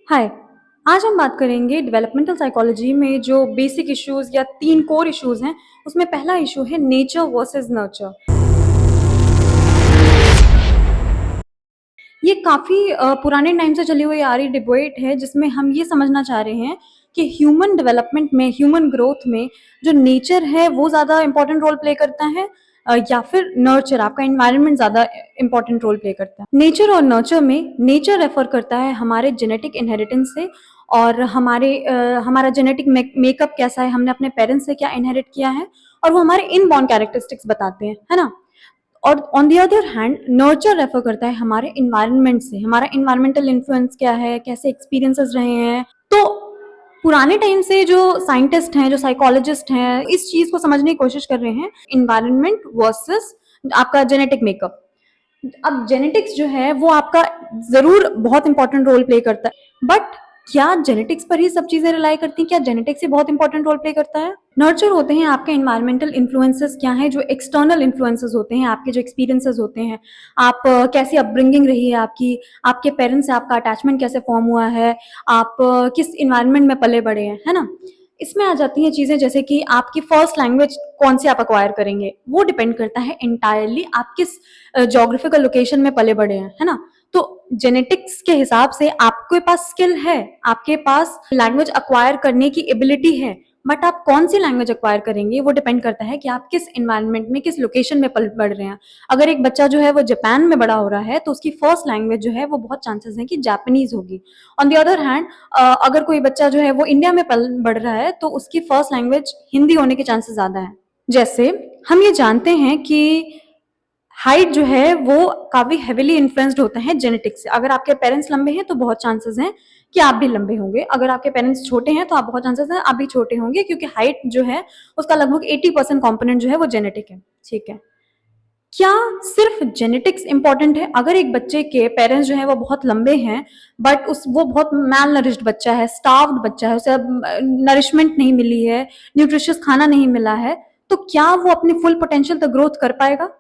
हाय। आज हम बात करेंगे डेवलपमेंटल साइकोलॉजी में जो बेसिक इश्यूज या 3 कोर इश्यूज हैं, उसमें पहला इशू है नेचर वर्सेस नर्चर। ये काफ़ी पुराने टाइम से चली हुई आ रही डिबेट है, जिसमें हम ये समझना चाह रहे हैं कि ह्यूमन डेवलपमेंट में, ह्यूमन ग्रोथ में जो नेचर है वो ज़्यादा इंपॉर्टेंट रोल प्ले करता है या फिर नर्चर, आपका इन्वायरमेंट ज़्यादा इंपॉर्टेंट रोल प्ले करता है। नेचर और नर्चर में नेचर रेफर करता है हमारे जेनेटिक इनहेरिटेंस से, और हमारा जेनेटिक मेकअप कैसा है, हमने अपने पेरेंट्स से क्या इनहेरिट किया है, और वो हमारे इनबॉर्न कैरेक्टरिस्टिक्स बताते हैं, है ना। और on the other hand nurture refer करता है हमारे इन्वायरमेंट से, हमारा इन्वायरमेंटल इन्फ्लुएंस क्या है, कैसे एक्सपीरियंसेस रहे हैं। तो पुराने टाइम से जो साइंटिस्ट हैं, जो साइकोलॉजिस्ट हैं, इस चीज को समझने की कोशिश कर रहे हैं, इन्वायरमेंट वर्सेस आपका जेनेटिक मेकअप। अब जेनेटिक्स जो है वो आपका जरूर बहुत इंपॉर्टेंट रोल प्ले करता है, बट क्या जेनेटिक्स पर ही सब चीजें रिलाई करती हैं? क्या जेनेटिक्स ही बहुत इंपॉर्टेंट रोल प्ले करता है? नर्चर होते हैं आपके इन्वायरमेंटल इन्फ्लुएंसेस, क्या है जो एक्सटर्नल इन्फ्लुएंसेस होते हैं, आपके जो एक्सपीरियंसेस होते हैं, आप कैसी अपब्रिंगिंग रही है आपकी, आपके पेरेंट्स से आपका अटैचमेंट कैसे फॉर्म हुआ है, आप किस इन्वायरमेंट में पले बड़े हैं, है ना। इसमें आ जाती हैं चीजें जैसे कि आपकी फर्स्ट लैंग्वेज कौन सी आप अक्वायर करेंगे, वो डिपेंड करता है इंटायरली आप किस जोग्राफिकल लोकेशन में पले बड़े हैं, है ना। तो जेनेटिक्स के हिसाब से आपके पास स्किल है, आपके पास लैंग्वेज अक्वायर करने की एबिलिटी है, बट आप कौन सी लैंग्वेज अक्वायर करेंगे वो डिपेंड करता है कि आप किस इन्वायरमेंट में, किस लोकेशन में पल बढ़ रहे हैं। अगर एक बच्चा जो है वो जापान में बड़ा हो रहा है तो उसकी फर्स्ट लैंग्वेज जो है वो बहुत चांसेस हैं कि जापानीज होगी। ऑन द अदर हैंड अगर कोई बच्चा जो है वो इंडिया में पल बढ़ रहा है तो उसकी फर्स्ट लैंग्वेज हिंदी होने के चांसेस ज्यादा है। जैसे हम ये जानते हैं कि हाइट जो है वो काफी हेविली इन्फ्लुएंस्ड होता है जेनेटिक्स से। अगर आपके पेरेंट्स लंबे हैं तो बहुत चांसेस हैं कि आप भी लंबे होंगे, अगर आपके पेरेंट्स छोटे हैं तो आप बहुत चांसेस हैं आप भी छोटे होंगे, क्योंकि हाइट जो है उसका लगभग 80% कॉम्पोनेंट जो है वो जेनेटिक है। ठीक है, क्या सिर्फ जेनेटिक्स इंपॉर्टेंट है? अगर एक बच्चे के पेरेंट्स जो है वो बहुत लंबे हैं, बट वो बहुत मैल नरिश्ड बच्चा है, स्टार्व्ड बच्चा है, उसे अब नरिशमेंट नहीं मिली है, न्यूट्रिशियस खाना नहीं मिला है, तो क्या वो अपने फुल पोटेंशियल तक ग्रोथ कर पाएगा?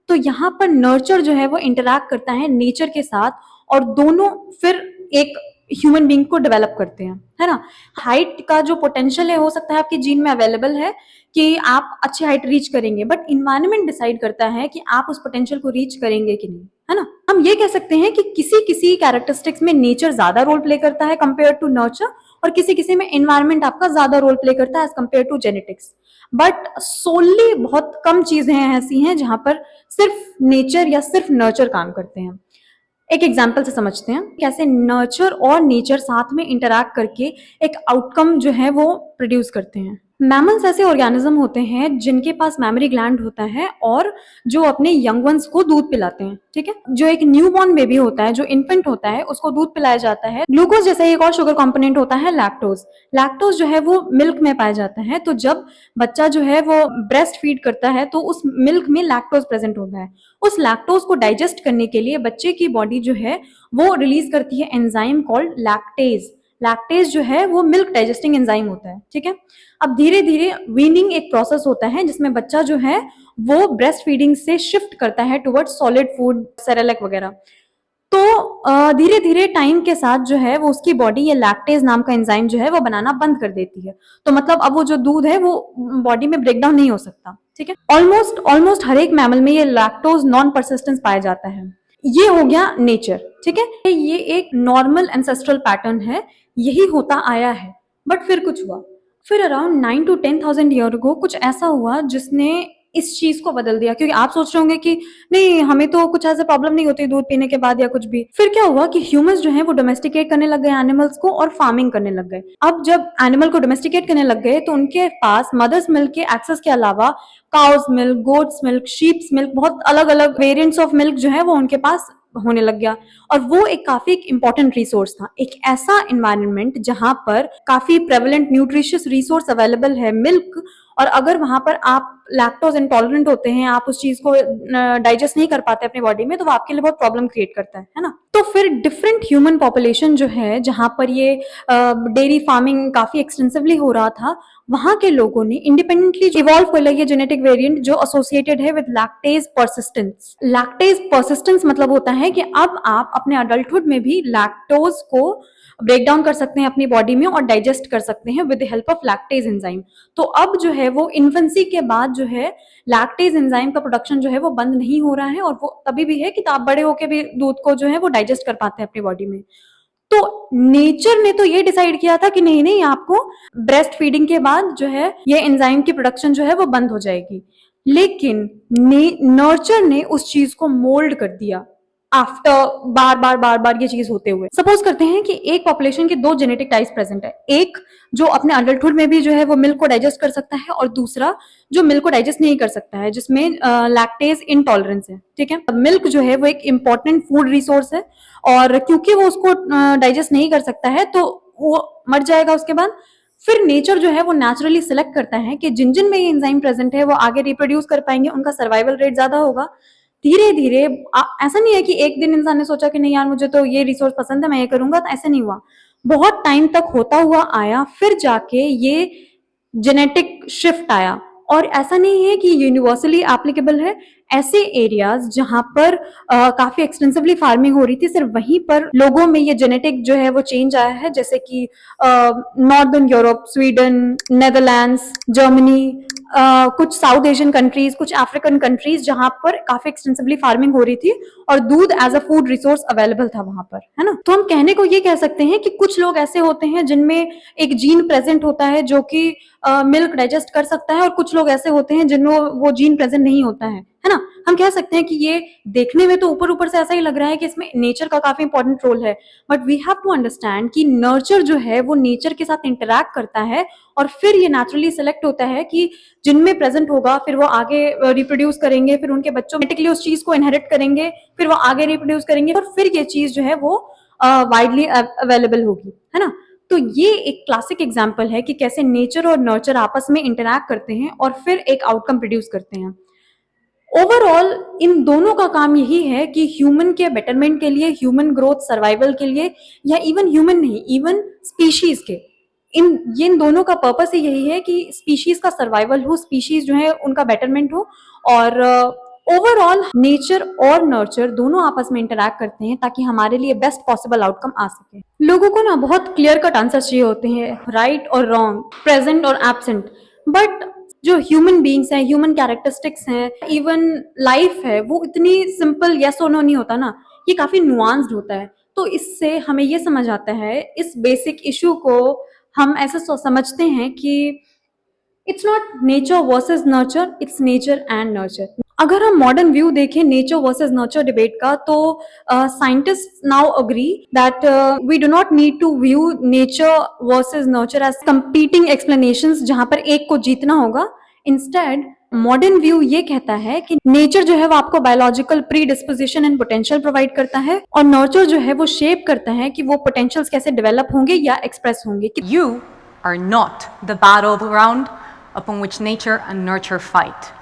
तो यहाँ पर नर्चर जो है वो इंटरैक्ट करता है नेचर के साथ, और दोनों फिर एक ह्यूमन बींग को डेवलप करते हैं, है ना। हाइट का जो पोटेंशियल है हो सकता है आपके जीन में अवेलेबल है कि आप अच्छी हाइट रीच करेंगे, बट इन्वायरमेंट डिसाइड करता है कि आप उस पोटेंशियल को रीच करेंगे कि नहीं, है ना। हम ये कह सकते हैं कि किसी किसी कैरेक्टरिस्टिक्स में नेचर ज्यादा रोल प्ले करता है कंपेयर टू नर्चर, और किसी किसी में इन्वायरमेंट आपका ज्यादा रोल प्ले करता है as compare to genetics. But solely बहुत कम चीजें ऐसी हैं जहां पर सिर्फ नेचर या सिर्फ नर्चर काम करते हैं। एक एग्जाम्पल से समझते हैं कैसे नर्चर और नेचर साथ में इंटरैक्ट करके एक आउटकम जो है वो प्रोड्यूस करते हैं। मैमल्स ऐसे ऑर्गेनिज्म होते हैं जिनके पास मेमोरी ग्लैंड होता है और जो अपने यंग वंस को दूध पिलाते हैं। ठीक है, जो एक न्यू बॉर्न बेबी होता है, जो इन्फेंट होता है, उसको दूध पिलाया जाता है। ग्लूकोज जैसा एक और शुगर कंपोनेंट होता है लैक्टोज। लैक्टोज जो है वो मिल्क में पाया जाता है, तो जब बच्चा जो है वो ब्रेस्ट फीड करता है तो उस मिल्क में लैक्टोज प्रेजेंट होता है। उस लैक्टोज को डाइजेस्ट करने के लिए बच्चे की बॉडी जो है वो रिलीज करती है एंजाइम कॉल्ड लैक्टेज। लैक्टेज जो है वो मिल्क डाइजेस्टिंग एंजाइम होता है। ठीक है, अब धीरे धीरे वीनिंग एक प्रोसेस होता है जिसमें बच्चा जो है वो ब्रेस्ट फीडिंग से शिफ्ट करता है टुवर्ड्स सॉलिड फूड, सेरेलैक वगैरह। तो धीरे धीरे टाइम के साथ जो है वो उसकी बॉडी ये लैक्टेज नाम का एंजाइम जो है वो बनाना बंद कर देती है। तो मतलब अब वो जो दूध है वो बॉडी में ब्रेक डाउन नहीं हो सकता। ठीक है, ऑलमोस्ट ऑलमोस्ट हर एक मैमल में ये लैक्टोज नॉन परसिस्टेंस पाया जाता है। ये हो गया नेचर। ठीक है, ये एक नॉर्मल एंसेस्ट्रल पैटर्न है, यही होता आया है। बट फिर कुछ हुआ, फिर अराउंड 9 to 10,000 ईयर को कुछ ऐसा हुआ जिसने इस चीज को बदल दिया। क्योंकि आप सोच रहे होंगे कि नहीं, हमें तो कुछ ऐसे प्रॉब्लम नहीं होती दूध पीने के बाद या कुछ भी। फिर क्या हुआ कि ह्यूमंस जो है वो डोमेस्टिकेट करने लग गए एनिमल्स को और फार्मिंग करने लग गए। अब जब एनिमल को डोमेस्टिकेट करने लग गए तो उनके पास मदर्स मिल्क के एक्सेस के अलावा cows milk, goats milk, sheeps milk, बहुत अलग अलग वेरिएंट्स ऑफ मिल्क जो है वो उनके पास होने लग गया। और वो एक काफी इंपॉर्टेंट रिसोर्स था, एक ऐसा इन्वायरमेंट जहां पर काफी प्रेवलेंट न्यूट्रिशियस रिसोर्स अवेलेबल है, मिल्क। और अगर वहां पर आप लैक्टोज इंटॉलरेंट होते हैं, आप उस चीज को डाइजेस्ट नहीं कर पाते अपनी बॉडी में, तो वो आपके लिए बहुत प्रॉब्लम क्रिएट करता है ना। तो फिर डिफरेंट ह्यूमन पॉपुलेशन जो है, जहां पर ये डेयरी फार्मिंग काफी एक्सटेंसिवली हो रहा था, वहां के लोगों ने इंडिपेंडेंटली इवॉल्व कर लिया ये जेनेटिक वेरिएंट जो एसोसिएटेड है with lactase persistence. Lactase persistence मतलब होता है कि अब आप अपने अडल्टहुड में भी लैक्टोज को ब्रेक डाउन कर सकते हैं अपनी बॉडी में और डाइजेस्ट कर सकते हैं with the help of lactase enzyme. तो अब जो है वो इन्फेंसी के बाद जो है लैक्टेज एंजाइम का प्रोडक्शन जो है वो बंद नहीं हो रहा है, और वो तभी भी है कि आप बड़े होके भी दूध को जो है वो डाइजेस्ट कर पाते हैं अपनी बॉडी में। तो नेचर ने तो ये डिसाइड किया था कि नहीं नहीं, आपको ब्रेस्ट फीडिंग के बाद जो है ये एंजाइम की प्रोडक्शन जो है वो बंद हो जाएगी, लेकिन नर्चर ने उस चीज को मोल्ड कर दिया आफ्टर बार बार ये चीज होते हुए। सपोज करते हैं कि एक पॉपुलेशन के दो जेनेटिक टाइप्स प्रेजेंट है, एक जो अपने अडल्टहुड में भी जो है वो मिल्क को डाइजेस्ट कर सकता है, और दूसरा जो मिल्क को डाइजेस्ट नहीं कर सकता है, जिसमें लैक्टेज इनटॉलरेंस है। ठीक है, मिल्क जो है वो एक इंपॉर्टेंट फूड रिसोर्स है, और क्योंकि वो उसको डाइजेस्ट नहीं कर सकता है तो वो मर जाएगा उसके बाद। फिर नेचर जो है वो नेचुरली सिलेक्ट करता है कि जिन जिन में ये एंजाइम प्रेजेंट है वो आगे रिप्रोड्यूस कर पाएंगे, उनका सर्वाइवल रेट ज्यादा होगा। धीरे धीरे ऐसा नहीं है कि एक दिन इंसान ने सोचा कि नहीं यार मुझे तो ये रिसोर्स पसंद है मैं ये करूंगा, तो ऐसा नहीं हुआ। बहुत टाइम तक होता हुआ आया, फिर जाके ये जेनेटिक शिफ्ट आया। और ऐसा नहीं है कि यूनिवर्सली एप्लीकेबल है, ऐसे एरियाज जहां पर काफी एक्सटेंसिवली फार्मिंग हो रही थी, सिर्फ वहीं पर लोगों में ये जेनेटिक जो है वो चेंज आया है, जैसे कि northern Europe, Sweden, Netherlands, Germany, कुछ साउथ एशियन कंट्रीज, कुछ अफ्रीकन कंट्रीज, जहां पर काफी एक्सटेंसिवली फार्मिंग हो रही थी और दूध as a food resource available था वहां पर, है ना। तो हम कहने को ये कह सकते हैं कि कुछ लोग ऐसे होते हैं जिनमें एक जीन प्रेजेंट होता है जो कि मिल्क डाइजेस्ट कर सकता है, और कुछ लोग ऐसे होते हैं जिनमें वो जीन प्रेजेंट नहीं होता है ना। हम कह सकते हैं कि ये देखने में तो ऊपर ऊपर से ऐसा ही लग रहा है कि इसमें नेचर का काफी इंपॉर्टेंट रोल है, but we have to understand कि नर्चर जो है वो नेचर के साथ इंटरैक्ट करता है, और फिर ये नेचुरली सिलेक्ट होता है कि जिनमें प्रेजेंट होगा फिर वो आगे रिप्रोड्यूस करेंगे, फिर उनके बच्चों मेटिकली उस चीज को इनहेरिट करेंगे, फिर वो आगे रिप्रोड्यूस करेंगे, और फिर ये चीज जो है वो वाइडली अवेलेबल होगी, है ना। तो ये एक क्लासिक एग्जाम्पल है कि कैसे नेचर और नर्चर आपस में इंटरैक्ट करते हैं और फिर एक आउटकम प्रोड्यूस करते हैं। ओवरऑल इन दोनों का काम यही है कि ह्यूमन के बेटरमेंट के लिए, ह्यूमन ग्रोथ, सर्वाइवल के लिए, या इवन ह्यूमन नहीं, इवन स्पीशीज के, इन दोनों का पर्पस ही यही है कि स्पीशीज का सर्वाइवल हो, स्पीशीज जो है उनका बेटरमेंट हो, और ओवरऑल नेचर और नर्चर दोनों आपस में इंटरैक्ट करते हैं ताकि हमारे लिए बेस्ट पॉसिबल आउटकम आ सके। लोगों को ना बहुत क्लियर कट आंसर चाहिए होते हैं, राइट और रॉन्ग, प्रेजेंट और एब्सेंट, बट जो ह्यूमन बीइंग्स हैं, ह्यूमन कैरेक्टरिस्टिक्स हैं, इवन लाइफ है, वो इतनी सिंपल यस और नो नहीं होता ना, ये काफी नुआंस्ड होता है। तो इससे हमें ये समझ आता है, इस बेसिक इशू को हम ऐसे समझते हैं कि it's not nature versus nurture, it's nature and nurture. अगर हम मॉडर्न व्यू देखें नेचर वर्सेस नर्चर डिबेट का, तो scientist now agree that we do not need to view nature versus nurture as competing explanations जहां पर एक को जीतना होगा। इंस्टेड मॉडर्न व्यू ये कहता है कि नेचर जो है वो आपको biological pre disposition and potential provide करता है, और नर्चर जो है वो शेप करता है कि वो पोटेंशियल्स कैसे डेवलप होंगे या एक्सप्रेस होंगे। You are not the battleground upon which nature and nurture fight.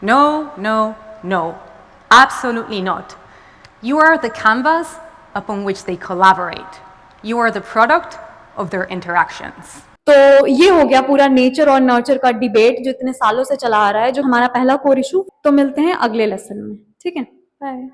No, no, no. Absolutely not. You are the canvas upon which they collaborate. You are the product of their interactions. तो ये हो गया पूरा nature और nurture का debate जो इतने सालों से चला आ रहा है, जो हमारा पहला कोर इशू। तो मिलते हैं अगले लेसन में, ठीक है, बाय।